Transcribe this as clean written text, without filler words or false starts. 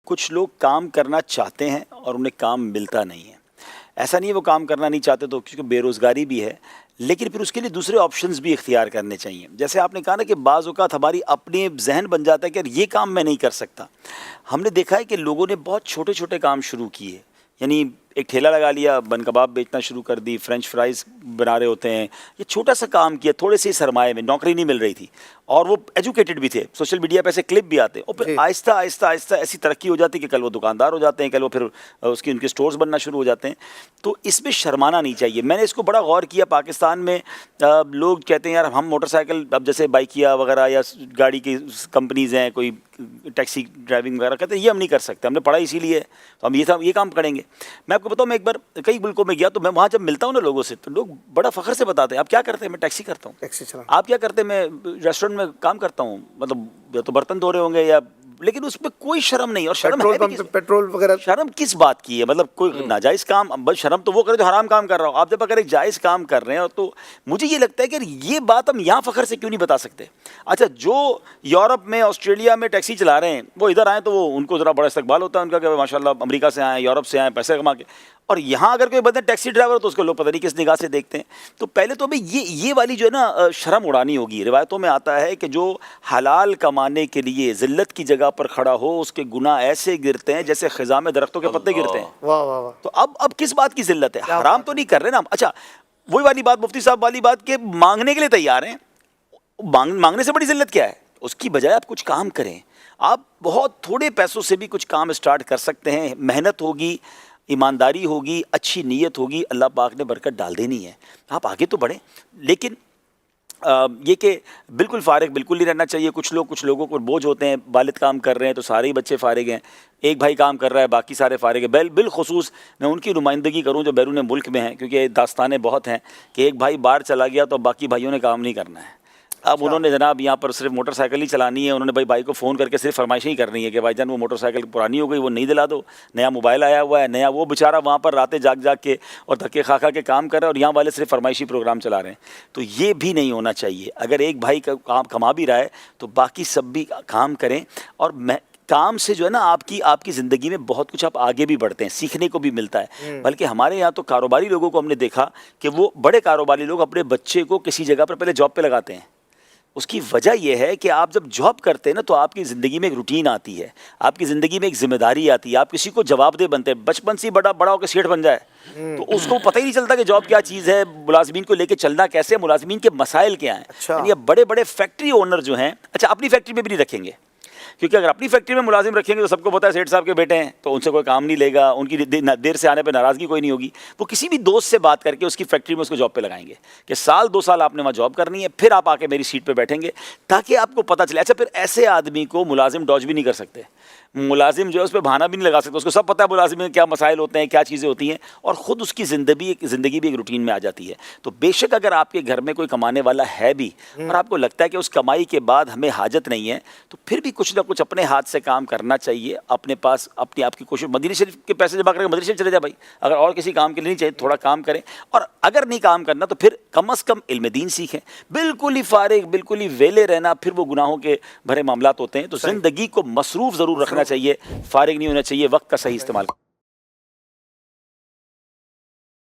کچھ لوگ کام کرنا چاہتے ہیں اور انہیں کام ملتا نہیں ہے. ایسا نہیں ہے وہ کام کرنا نہیں چاہتے تو کیونکہ بے روزگاری بھی ہے، لیکن پھر اس کے لیے دوسرے آپشنز بھی اختیار کرنے چاہیے. جیسے آپ نے کہا نا کہ بعض اوقات ہماری اپنے ذہن بن جاتا ہے کہ یار یہ کام میں نہیں کر سکتا. ہم نے دیکھا ہے کہ لوگوں نے بہت چھوٹے چھوٹے کام شروع کیے، یعنی ایک ٹھیلا لگا لیا، بن کباب بیچنا شروع کر دی، فرینچ فرائز بنا رہے ہوتے ہیں. یہ چھوٹا سا کام کیا تھوڑے سے سرمایے میں، نوکری نہیں مل رہی تھی اور وہ ایجوکیٹڈ بھی تھے، سوشل میڈیا پہ ایسے کلپ بھی آتے ہیں، اور پھر آہستہ آہستہ آہستہ ایسی ترقی ہو جاتی ہے کہ کل وہ دکاندار ہو جاتے ہیں، کل وہ پھر ان کے سٹورز بننا شروع ہو جاتے ہیں. تو اس میں شرمانا نہیں چاہیے. میں نے اس کو بڑا غور کیا. پاکستان میں لوگ کہتے ہیں یار ہم موٹر سائیکل، اب جیسے بائکیا وغیرہ یا گاڑی کی کمپنیز ہیں، کوئی ٹیکسی ڈرائیونگ وغیرہ، کہتے ہیں یہ ہم نہیں کر سکتے، ہم نے پڑھا اسی لیے تو ہم یہ کام کریں گے. میں آپ کو بتاؤں، میں ایک بار کئی ملکوں میں گیا تو میں وہاں جب ملتا ہوں نا لوگوں سے تو لوگ بڑا فخر سے بتاتے ہیں آپ کیا کرتے ہیں. میں ٹیکسی کرتا ہوں. آپ کیا کرتے ہیں؟ میں ریسٹورینٹ میں کام کرتا ہوں. مطلب یا تو برتن دھو رہے ہوں گے یا، لیکن اس میں کوئی شرم نہیں. اور شرم ہے پیٹرول وغیرہ، شرم کس بات کی ہے؟ مطلب کوئی ناجائز کام، بس شرم تو وہ کرے جو حرام کام کر رہا ہو. آپ جب اگر ایک جائز کام کر رہے ہیں تو مجھے یہ لگتا ہے کہ یہ بات ہم یہاں فخر سے کیوں نہیں بتا سکتے. اچھا، جو یورپ میں، آسٹریلیا میں ٹیکسی چلا رہے ہیں وہ ادھر آئیں تو وہ ان کو ذرا بڑا استقبال ہوتا ہے ان کا کہ ماشاء اللہ امریکہ سے آئے، یورپ سے آئے پیسے کما کے. اور یہاں اگر کوئی بندہ ٹیکسی ڈرائیور تو اس کو لوگ پتہ نہیں کس نگاہ سے دیکھتے ہیں. تو پہلے تو ہمیں یہ والی جو ہے نا شرم اڑانی ہوگی. روایتوں میں آتا ہے کہ جو حلال کمانے کے لیے ذلت کی جگہ پر کھڑا ہو اس کے گناہ ایسے گرتے ہیں جیسے خزاں میں درختوں کے پتے گرتے ہیں. واہ واہ واہ. تو اب کس بات کی ذلت ہے؟ حرام تو نہیں کر رہے نا. اچھا، وہی والی بات، مفتی صاحب والی بات کہ مانگنے کے لیے تیار ہیں. مانگنے سے بڑی ذلت کیا ہے؟ اس کی بجائے آپ کچھ کام کریں. آپ بہت تھوڑے پیسوں سے بھی کچھ کام اسٹارٹ کر سکتے ہیں. محنت ہوگی، ایمانداری ہوگی، اچھی نیت ہوگی، اللہ پاک نے برکت ڈال دینی ہے. آپ آگے تو بڑھیں. لیکن یہ کہ بالکل فارغ بالکل نہیں رہنا چاہیے. کچھ لوگوں کو بوجھ ہوتے ہیں، والد کام کر رہے ہیں تو سارے ہی بچے فارغ ہیں، ایک بھائی کام کر رہا ہے باقی سارے فارغ ہیں. بالخصوص میں ان کی نمائندگی کروں جو بیرون ملک میں ہیں، کیونکہ داستانیں بہت ہیں کہ ایک بھائی باہر چلا گیا تو باقی بھائیوں نے کام نہیں کرنا ہے. اب انہوں نے جناب یہاں پر صرف موٹر سائیکل ہی چلانی ہے. انہوں نے بھائی کو فون کر کے صرف فرمائشیں ہی کرنی ہے کہ بھائی جان وہ موٹر سائیکل پرانی ہو گئی، وہ نہیں دلا دو، نیا موبائل آیا ہوا ہے نیا. وہ بیچارہ وہاں پر راتیں جاگ کے اور دھکے کھا کے کام کر رہا ہے اور یہاں والے صرف فرمائشی پروگرام چلا رہے ہیں. تو یہ بھی نہیں ہونا چاہیے. اگر ایک بھائی کا کام کما بھی رہا ہے تو باقی سب بھی کام کریں. اور کام سے جو ہے نا آپ کی زندگی میں بہت کچھ آپ آگے بھی بڑھتے ہیں، سیکھنے کو بھی ملتا ہے. بلکہ ہمارے یہاں تو کاروباری لوگوں کو ہم نے دیکھا کہ وہ بڑے کاروباری لوگ اپنے بچے کو کسی جگہ پر پہلے جاب پہ لگاتے ہیں. اس کی وجہ یہ ہے کہ آپ جب جاب کرتے ہیں نا تو آپ کی زندگی میں ایک روٹین آتی ہے، آپ کی زندگی میں ایک ذمہ داری آتی ہے، آپ کسی کو جواب دہ بنتے ہیں. بچپن سے بڑا ہو کے سیٹھ بن جائے تو اس کو پتہ ہی نہیں چلتا کہ جاب کیا چیز ہے، ملازمین کو لے کے چلنا کیسے، ملازمین کے مسائل کیا ہیں. یعنی اب بڑے فیکٹری اونر جو ہیں، اچھا اپنی فیکٹری میں بھی نہیں رکھیں گے، کیونکہ اگر اپنی فیکٹری میں ملازم رکھیں گے تو سب کو پتہ ہے سیٹھ صاحب کے بیٹے ہیں تو ان سے کوئی کام نہیں لے گا، ان کی دیر سے آنے پہ ناراضگی کوئی نہیں ہوگی. وہ کسی بھی دوست سے بات کر کے اس کی فیکٹری میں اس کو جاب پہ لگائیں گے کہ سال 2 سال آپ نے وہاں جاب کرنی ہے، پھر آپ آ کے میری سیٹ پہ بیٹھیں گے تاکہ آپ کو پتہ چلے. اچھا، پھر ایسے آدمی کو ملازم ڈاج بھی نہیں کر سکتے، ملازم جو ہے اس پہ بہانہ بھی نہیں لگا سکتے. اس کو سب پتہ ہے ملازم میں کیا مسائل ہوتے ہیں، کیا چیزیں ہوتی ہیں، اور خود اس کی زندگی بھی ایک روٹین میں آ جاتی ہے. تو بے شک اگر آپ کے گھر میں کوئی کمانے والا ہے بھی اور آپ کو لگتا ہے کہ اس کمائی کے بعد ہمیں حاجت نہیں ہے، تو پھر بھی کچھ نہ کچھ اپنے ہاتھ سے کام کرنا چاہیے. اپنے پاس اپنی آپ کی کوشش، مدینہ شریف کے پیسے جمع کر کے مدینہ شریف چلے جائے بھائی. اگر اور کسی کام کے لیے نہیں چاہیے تھوڑا کام کریں، اور اگر نہیں کام کرنا تو پھر کم از کم علم دین سیکھیں. بالکل ہی فارغ، بالکل ہی ویلے رہنا پھر وہ گناہوں کے بھرے معاملات ہوتے ہیں. تو زندگی کو مصروف ضرور رکھنا چاہیے، فارغ نہیں ہونا چاہیے. وقت کا صحیح استعمال